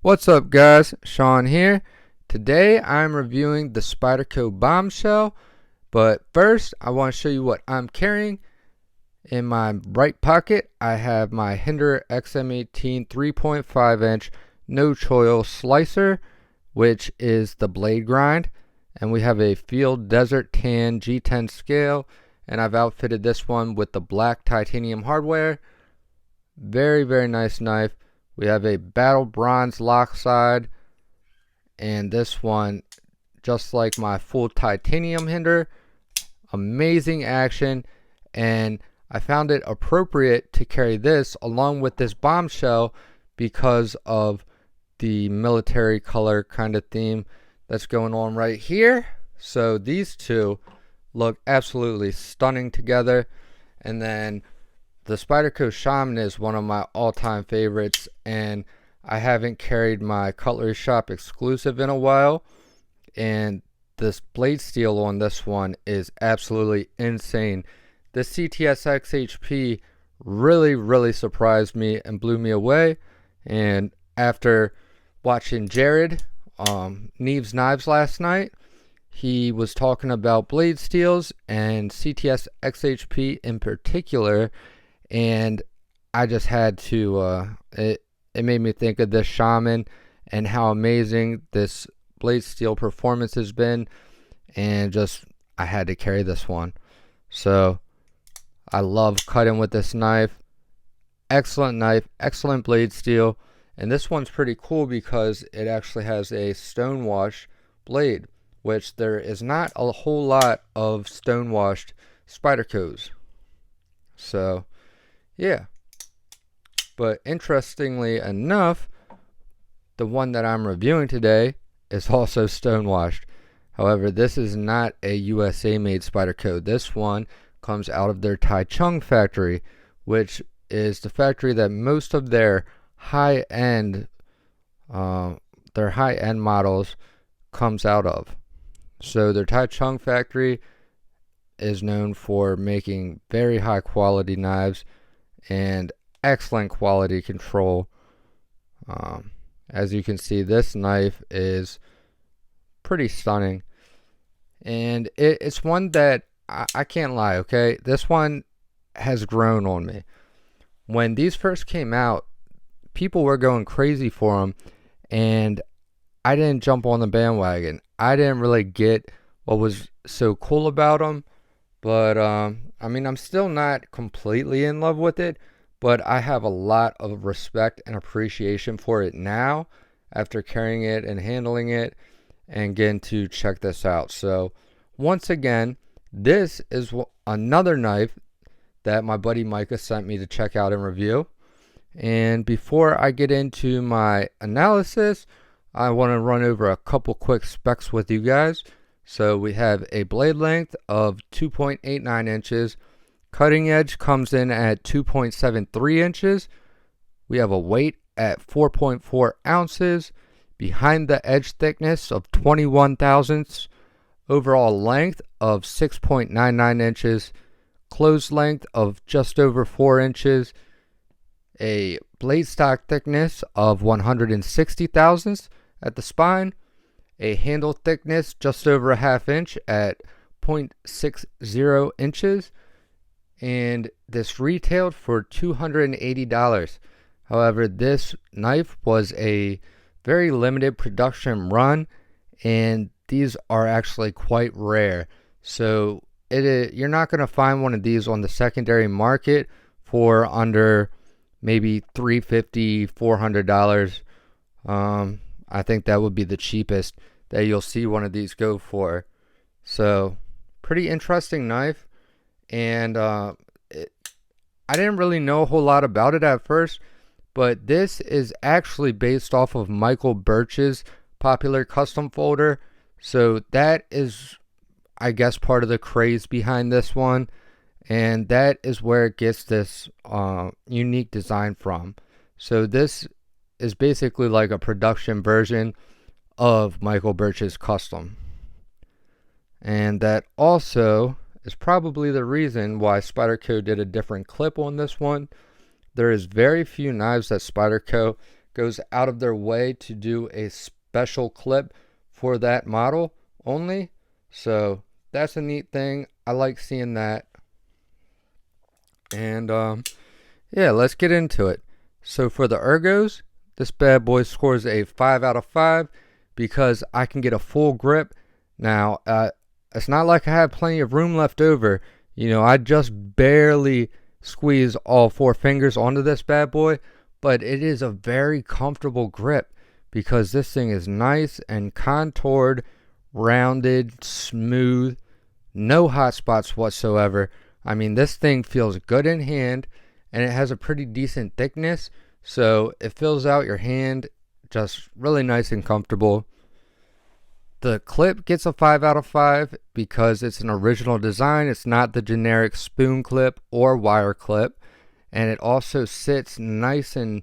What's up guys, Sean here. Today I'm reviewing the Spyderco Bombshell, but first I want to show you what I'm carrying. In my right pocket I have my Hinder XM18 3.5 inch no choil slicer, which is the blade grind, and we have a Field Desert Tan G10 scale, and I've outfitted this one with the black titanium hardware. Very nice knife. We have a battle bronze lock side, and this one, just like my full titanium Hinder, amazing action, and I found it appropriate to carry this along with this Bombshell because of the military color kind of theme that's going on right here. So these two look absolutely stunning together. And then the Spyderco Shaman is one of my all-time favorites, and I haven't carried my Cutlery Shop exclusive in a while, and this blade steel on this one is absolutely insane. This CTSX HP really surprised me and blew me away, and after watching Jared Neve's Knives last night, he was talking about blade steels and CTSX HP in particular, and I just had to it made me think of this Shaman and how amazing this blade steel performance has been, and just I had to carry this one. So I love cutting with this knife. Excellent knife, excellent blade steel, and this one's pretty cool because it actually has a stonewash blade, which there is not a whole lot of stonewashed Spydercos. So yeah, but interestingly enough, the one that I'm reviewing today is also stonewashed. However, this is not a USA made Spyderco. This one comes out of their Taichung factory, which is the factory that most of their high-end models comes out of. So their Taichung factory is known for making very high quality knives and excellent quality control. As you can see, this knife is pretty stunning, and it's one that I can't lie, okay, this one has grown on me. When these first came out, people were going crazy for them, and I didn't jump on the bandwagon. I didn't really get what was so cool about them, but I mean, I'm still not completely in love with it, but I have a lot of respect and appreciation for it now after carrying it and handling it and getting to check this out. So once again, this is another knife that my buddy Micah sent me to check out and review. And before I get into my analysis, I want to run over a couple quick specs with you guys. So we have a blade length of 2.89 inches. Cutting edge comes in at 2.73 inches. We have a weight at 4.4 ounces. Behind the edge thickness of 21 thousandths. Overall length of 6.99 inches. Closed length of just over 4 inches. A blade stock thickness of 160 thousandths at the spine. A handle thickness just over a half inch at 0.60 inches. And this retailed for $280. However, this knife was a very limited production run, and these are actually quite rare. So you're not going to find one of these on the secondary market for under maybe $350, $400. I think that would be the cheapest that you'll see one of these go for. So pretty interesting knife, and I didn't really know a whole lot about it at first, but this is actually based off of Michael Birch's popular custom folder. So that is, I guess, part of the craze behind this one, and that is where it gets this unique design from. So this is basically like a production version of Michael Birch's custom, and that also is probably the reason why Spyderco did a different clip on this one. There is very few knives that Spyderco goes out of their way to do a special clip for that model only. So that's a neat thing. I like seeing that. And yeah, let's get into it. So for the ergos, this bad boy scores a 5 out of 5 because I can get a full grip. Now, it's not like I have plenty of room left over. You know, I just barely squeeze all 4 fingers onto this bad boy, but it is a very comfortable grip because this thing is nice and contoured, rounded, smooth, no hot spots whatsoever. I mean, this thing feels good in hand, and it has a pretty decent thickness, so it fills out your hand just really nice and comfortable. The clip gets a 5 out of 5 because it's an original design. It's not the generic spoon clip or wire clip, and it also sits nice and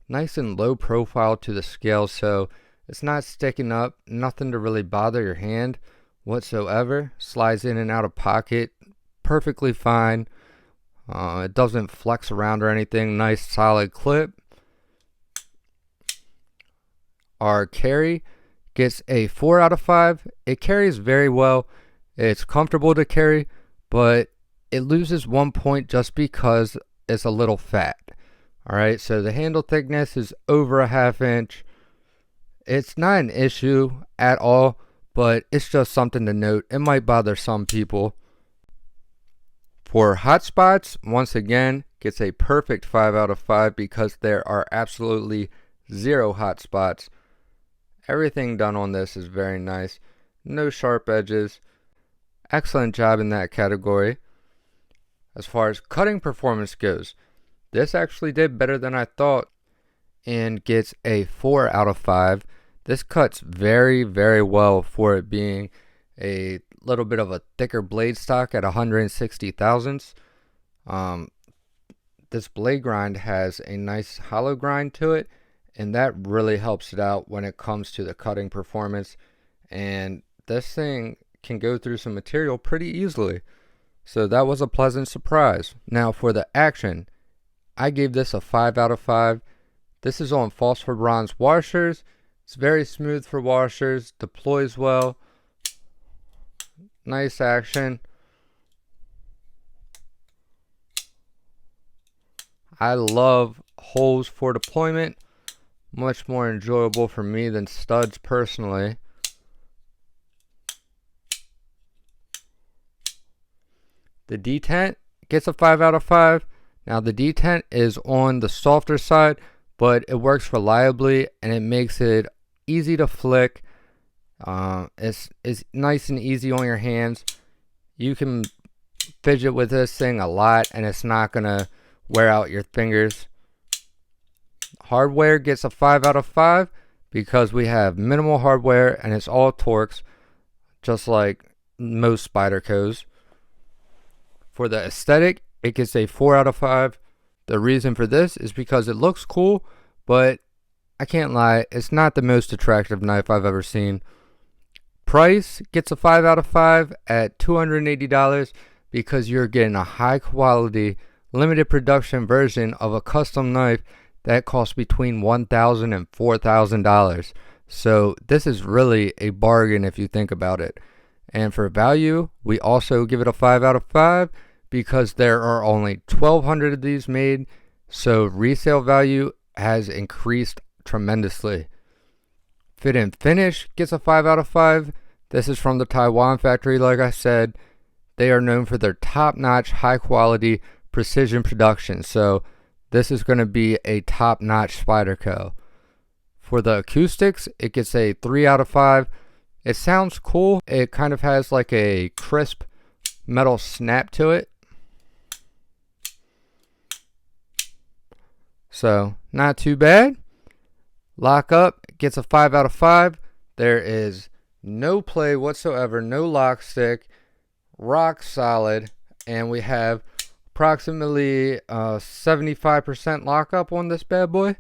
low profile to the scale, so it's not sticking up, nothing to really bother your hand whatsoever. Slides in and out of pocket perfectly fine. It doesn't flex around or anything. Nice solid clip. Our carry gets a 4 out of 5. It carries very well. It's comfortable to carry, but it loses 1 point just because it's a little fat. Alright, so the handle thickness is over a ½ inch. It's not an issue at all, but it's just something to note. It might bother some people. For hot spots, once again, gets a perfect 5 out of 5 because there are absolutely 0 hot spots. Everything done on this is very nice. No sharp edges. Excellent job in that category. As far as cutting performance goes, this actually did better than I thought and gets a 4 out of 5. This cuts very, very well for it being a little bit of a thicker blade stock at 160 thousandths. This blade grind has a nice hollow grind to it, and that really helps it out when it comes to the cutting performance. And this thing can go through some material pretty easily. So that was a pleasant surprise. Now for the action, I gave this a 5 out of 5. This is on phosphor bronze washers. It's very smooth for washers, deploys well. Nice action. I love holes for deployment. Much more enjoyable for me than studs personally. The detent gets a 5 out of 5. Now the detent is on the softer side, but it works reliably and it makes it easy to flick. It's nice and easy on your hands. You can fidget with this thing a lot and it's not gonna wear out your fingers. Hardware gets a 5 out of 5 because we have minimal hardware and it's all TORX, just like most Spydercos. For the aesthetic, it gets a 4 out of 5. The reason for this is because it looks cool, but I can't lie, it's not the most attractive knife I've ever seen. Price gets a 5 out of 5 at $280 because you're getting a high quality, limited production version of a custom knife that costs between $1,000 and $4,000. So this is really a bargain if you think about it. And for value, we also give it a 5 out of 5 because there are only 1,200 of these made. So resale value has increased tremendously. Fit and finish gets a 5 out of 5. This is from the Taiwan factory, like I said. They are known for their top-notch, high-quality precision production. So this is going to be a top-notch Spyderco. For the acoustics, it gets a 3 out of 5. It sounds cool. It kind of has like a crisp metal snap to it. So, not too bad. Lock up gets a 5 out of 5. There is no play whatsoever, no lock stick, rock solid, and we have approximately 75% lockup on this bad boy.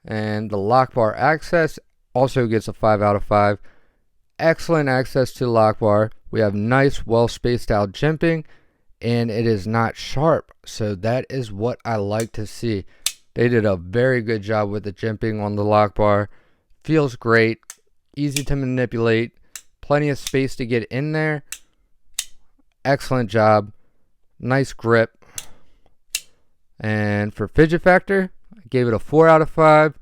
And the lock bar access also gets a 5 out of 5. Excellent access to the lock bar. We have nice, well spaced out jimping, and it is not sharp, so that is what I like to see. They did a very good job with the jimping on the lock bar. Feels great, easy to manipulate, plenty of space to get in there. Excellent job, nice grip. And for fidget factor, I gave it a 4 out of 5.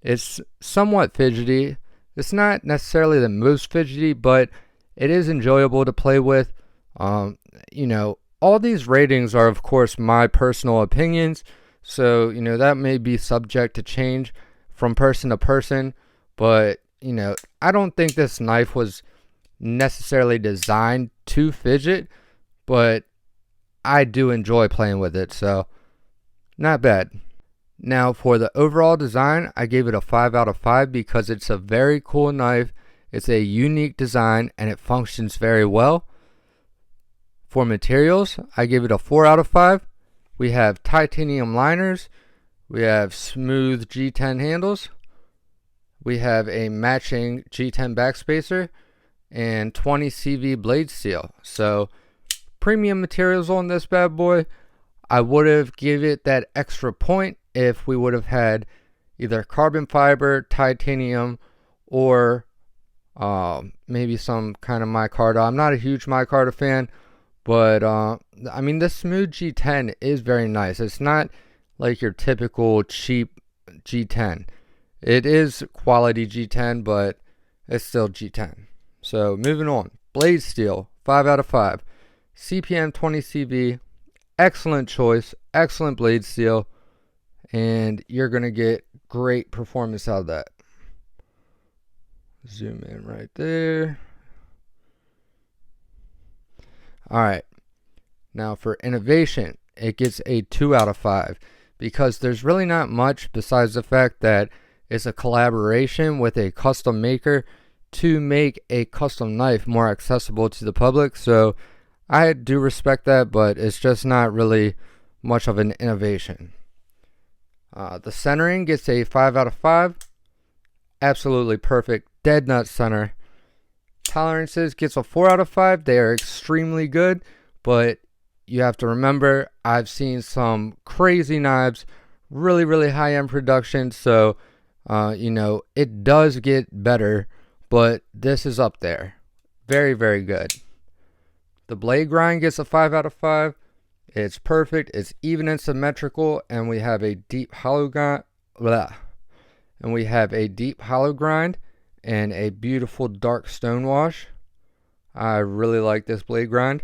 It's somewhat fidgety. It's not necessarily the most fidgety, but it is enjoyable to play with. You know, all these ratings are, of course, my personal opinions. So, you know, that may be subject to change from person to person. But, you know, I don't think this knife was necessarily designed to fidget. But I do enjoy playing with it. So, not bad. Now, for the overall design, I gave it a 5 out of 5 because it's a very cool knife. It's a unique design and it functions very well. For materials, I give it a 4 out of 5. We have titanium liners. We have smooth G10 handles. We have a matching G10 backspacer and 20 CV blade steel. So, premium materials on this bad boy. I would have given it that extra point if we would have had either carbon fiber, titanium, or maybe some kind of micarta. I'm not a huge micarta fan, but I mean, this smooth G10 is very nice. It's not like your typical cheap G10. It is quality G10, but it's still G10. So moving on, blade steel, 5 out of 5. CPM 20 CV, excellent choice, excellent blade steel, and you're going to get great performance out of that. Zoom in right there. Alright, now for innovation, it gets a 2 out of 5 because there's really not much besides the fact that it's a collaboration with a custom maker to make a custom knife more accessible to the public. So I do respect that, but it's just not really much of an innovation. The centering gets a 5 out of 5. Absolutely perfect. Dead nut center. Tolerances gets a 4 out of 5. They are extremely good, but you have to remember, I've seen some crazy knives, really, really high-end production, so, you know, it does get better, but this is up there. Very, very good. The blade grind gets a 5 out of 5. It's perfect, it's even and symmetrical, and we have a deep hollow grind. And we have a deep hollow grind and a beautiful dark stone wash. I really like this blade grind.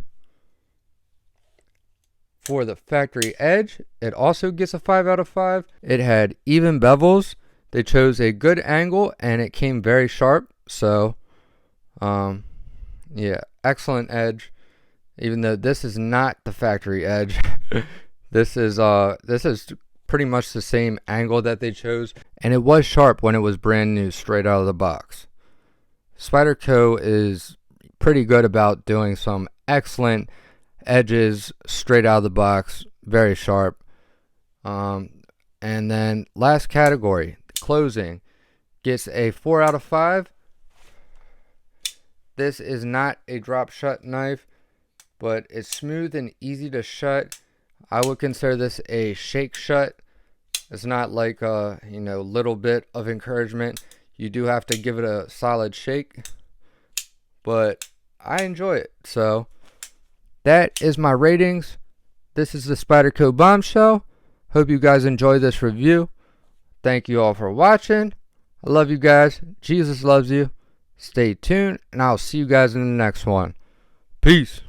For the factory edge, it also gets a 5 out of 5. It had even bevels. They chose a good angle and it came very sharp. So, yeah, excellent edge. Even though this is not the factory edge, this is pretty much the same angle that they chose, and it was sharp when it was brand new, straight out of the box. Spyderco is pretty good about doing some excellent edges straight out of the box, very sharp. And then last category, closing, gets a 4 out of 5. This is not a drop shut knife, but it's smooth and easy to shut. I would consider this a shake shut. It's not like a, you know, little bit of encouragement. You do have to give it a solid shake, but I enjoy it. So that is my ratings. This is the Spyderco Bombshell. Hope you guys enjoyed this review. Thank you all for watching. I love you guys. Jesus loves you. Stay tuned, and I'll see you guys in the next one. Peace.